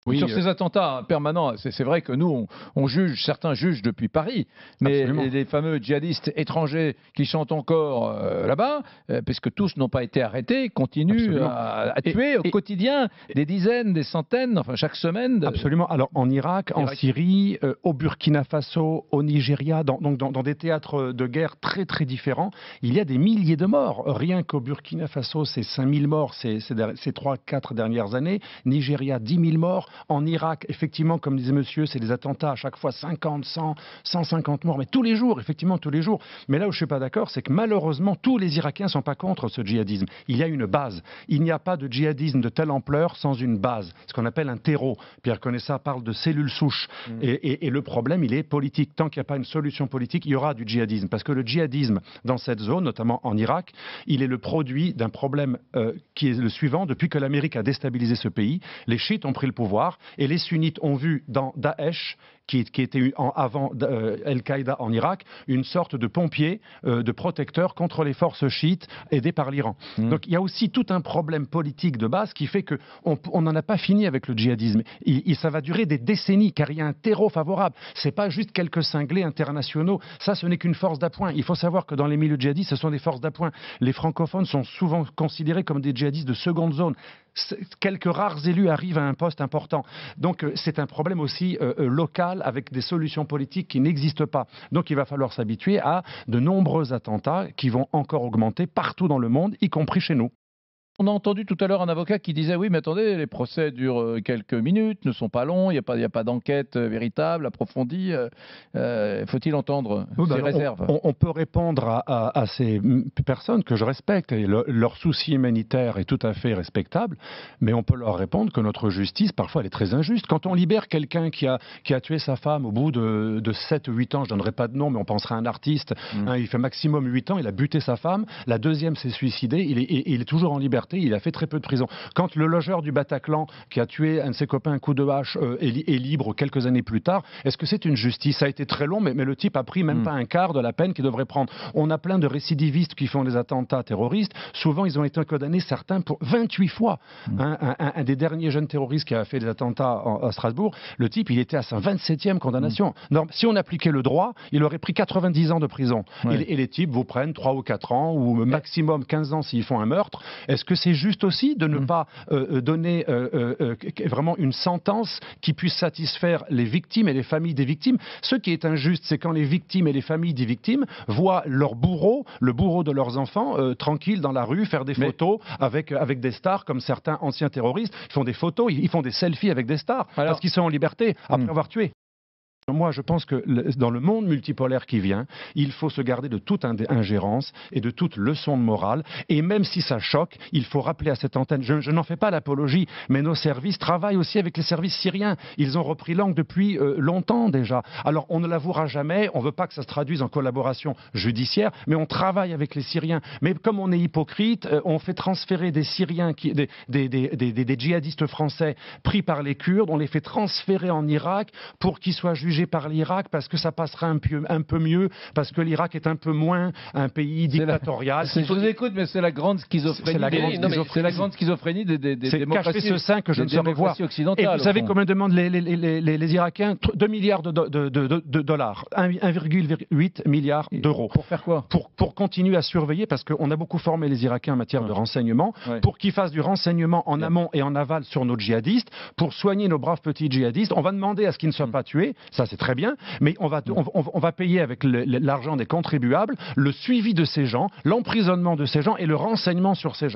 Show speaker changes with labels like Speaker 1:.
Speaker 1: Oui,
Speaker 2: Sur ces attentats permanents, c'est vrai que nous, on juge, certains jugent depuis Paris, mais les fameux djihadistes étrangers qui sont encore là-bas, puisque tous n'ont pas été arrêtés, continuent à tuer au quotidien des dizaines, des centaines, enfin chaque semaine.
Speaker 1: Absolument. Alors en Irak, en Syrie, au Burkina Faso, au Nigeria, dans des théâtres de guerre très très différents, il y a des milliers de morts. Rien qu'au Burkina Faso, c'est 5000 morts ces 3-4 dernières années. Nigeria, 10 000 morts. En Irak, effectivement, comme disait monsieur, c'est des attentats à chaque fois 50, 100, 150 morts, mais tous les jours, effectivement, tous les jours. Mais là où je ne suis pas d'accord, c'est que malheureusement, tous les Irakiens ne sont pas contre ce djihadisme. Il y a une base. Il n'y a pas de djihadisme de telle ampleur sans une base, ce qu'on appelle un terreau. Pierre Conessa parle de cellules souches. Et le problème, il est politique. Tant qu'il n'y a pas une solution politique, il y aura du djihadisme. Parce que le djihadisme, dans cette zone, notamment en Irak, il est le produit d'un problème qui est le suivant. Depuis que l'Amérique a déstabilisé ce pays, les chiites ont pris le pouvoir et les sunnites ont vu dans Daesh, qui était avant Al-Qaïda en Irak, une sorte de pompier, de protecteur contre les forces chiites aidées par l'Iran. Donc il y a aussi tout un problème politique de base qui fait qu'on n'en a pas fini avec le djihadisme. Ça va durer des décennies car il y a un terreau favorable. Ce n'est pas juste quelques cinglés internationaux. Ça, ce n'est qu'une force d'appoint. Il faut savoir que dans les milieux djihadistes, ce sont des forces d'appoint. Les francophones sont souvent considérés comme des djihadistes de seconde zone. Quelques rares élus arrivent à un poste important. Donc c'est un problème aussi local avec des solutions politiques qui n'existent pas. Donc il va falloir s'habituer à de nombreux attentats qui vont encore augmenter partout dans le monde, y compris chez nous.
Speaker 2: On a entendu tout à l'heure un avocat qui disait oui, mais attendez, les procès durent quelques minutes, ne sont pas longs, il n'y a pas d'enquête véritable, approfondie. Faut-il entendre ces réserves?
Speaker 1: On peut répondre à ces personnes que je respecte et leur souci humanitaire est tout à fait respectable, mais on peut leur répondre que notre justice, parfois, elle est très injuste. Quand on libère quelqu'un qui a tué sa femme au bout de 7 ou 8 ans, je ne donnerai pas de nom, mais on pensera à un artiste, il fait maximum 8 ans, il a buté sa femme, la deuxième s'est suicidée, il est toujours en liberté. Il a fait très peu de prison. Quand le logeur du Bataclan qui a tué un de ses copains à coup de hache est libre quelques années plus tard, est-ce que c'est une justice? Ça a été très long, mais le type a pris même pas un quart de la peine qu'il devrait prendre. On a plein de récidivistes qui font des attentats terroristes. Souvent, ils ont été condamnés, certains, pour 28 fois. Un des derniers jeunes terroristes qui a fait des attentats à Strasbourg, le type, il était à sa 27e condamnation. Non, si on appliquait le droit, il aurait pris 90 ans de prison. Et les types vous prennent 3 ou 4 ans, ou maximum 15 ans s'ils font un meurtre. Est-ce que c'est juste aussi de ne pas donner vraiment une sentence qui puisse satisfaire les victimes et les familles des victimes? Ce qui est injuste, c'est quand les victimes et les familles des victimes voient leur bourreau, le bourreau de leurs enfants, tranquille dans la rue, faire des photos avec des stars, comme certains anciens terroristes. Ils font des photos, ils font des selfies avec des stars, parce qu'ils sont en liberté après avoir tué. Moi, je pense que dans le monde multipolaire qui vient, il faut se garder de toute ingérence et de toute leçon de morale. Et même si ça choque, il faut rappeler à cette antenne, je n'en fais pas l'apologie, mais nos services travaillent aussi avec les services syriens. Ils ont repris langue depuis longtemps déjà. Alors, on ne l'avouera jamais, on ne veut pas que ça se traduise en collaboration judiciaire, mais on travaille avec les Syriens. Mais comme on est hypocrite, on fait transférer des Syriens, des djihadistes français pris par les Kurdes, on les fait transférer en Irak pour qu'ils soient jugés par l'Irak parce que ça passera un peu mieux, parce que l'Irak est un peu moins un pays dictatorial.
Speaker 2: Je vous écoute, mais c'est la grande schizophrénie. C'est la grande schizophrénie des démocraties.
Speaker 1: C'est cacher ce sein que je ne saurais voir. Et vous savez combien demandent les Irakiens? 2 milliards de dollars, 1,8 milliard d'euros.
Speaker 2: Pour faire quoi?
Speaker 1: Pour continuer à surveiller, parce qu'on a beaucoup formé les Irakiens en matière de renseignement, pour qu'ils fassent du renseignement en amont et en aval sur nos djihadistes, pour soigner nos braves petits djihadistes. On va demander à ce qu'ils ne soient pas tués. Ça, c'est très bien, mais on va payer avec l'argent des contribuables le suivi de ces gens, l'emprisonnement de ces gens et le renseignement sur ces gens.